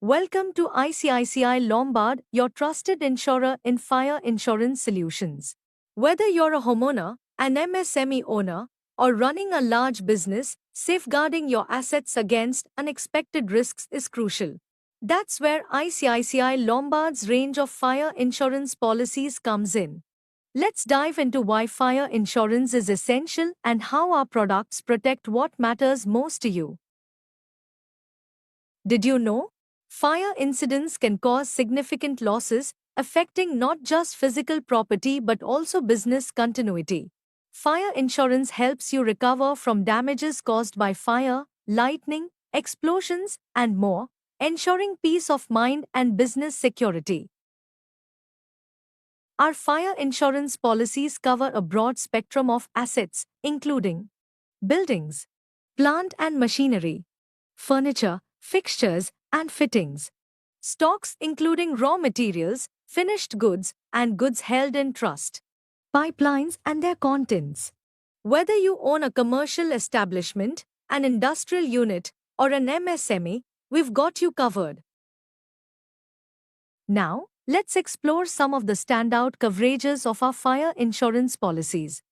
Welcome to ICICI Lombard, your trusted insurer in fire insurance solutions. Whether you're a homeowner, an MSME owner, or running a large business, safeguarding your assets against unexpected risks is crucial. That's where ICICI Lombard's range of fire insurance policies comes in. Let's dive into why fire insurance is essential and how our products protect what matters most to you. Did you know? Fire incidents can cause significant losses, affecting not just physical property but also business continuity. Fire insurance helps you recover from damages caused by fire, lightning, explosions, and more, ensuring peace of mind and business security. Our fire insurance policies cover a broad spectrum of assets, including buildings, plant and machinery, furniture, fixtures, and fittings, stocks including raw materials, finished goods, and goods held in trust, pipelines and their contents. Whether you own a commercial establishment, an industrial unit, or an MSME, we've got you covered. Now, let's explore some of the standout coverages of our fire insurance policies.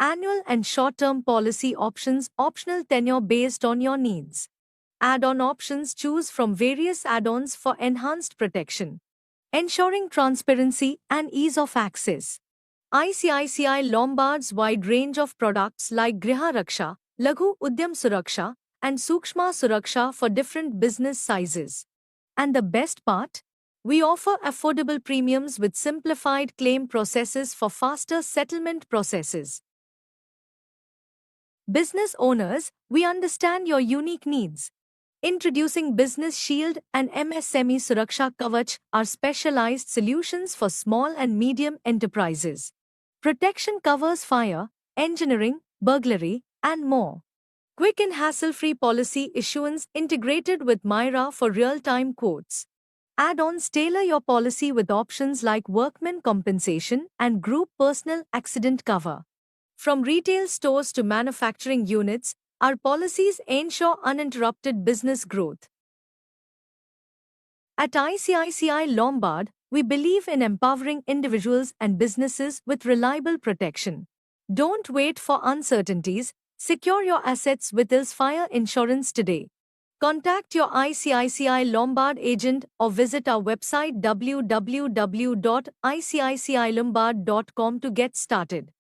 Annual and short-term policy options, optional tenure based on your needs. Add-on options, choose from various add-ons for enhanced protection, ensuring transparency and ease of access. ICICI Lombard's wide range of products like Griha Raksha, Laghu Udyam Suraksha, and Sukshma Suraksha for different business sizes. And the best part? We offer affordable premiums with simplified claim processes for faster settlement processes. Business owners, we understand your unique needs. Introducing Business Shield and MSME Suraksha Kavach are specialized solutions for small and medium enterprises. Protection covers fire, engineering, burglary, and more. Quick and hassle-free policy issuance integrated with Myra for real-time quotes. Add-ons tailor your policy with options like workman compensation and group personal accident cover. From retail stores to manufacturing units, our policies ensure uninterrupted business growth. At ICICI Lombard, we believe in empowering individuals and businesses with reliable protection. Don't wait for uncertainties. Secure your assets with ILS Fire Insurance today. Contact your ICICI Lombard agent or visit our website www.icicilombard.com to get started.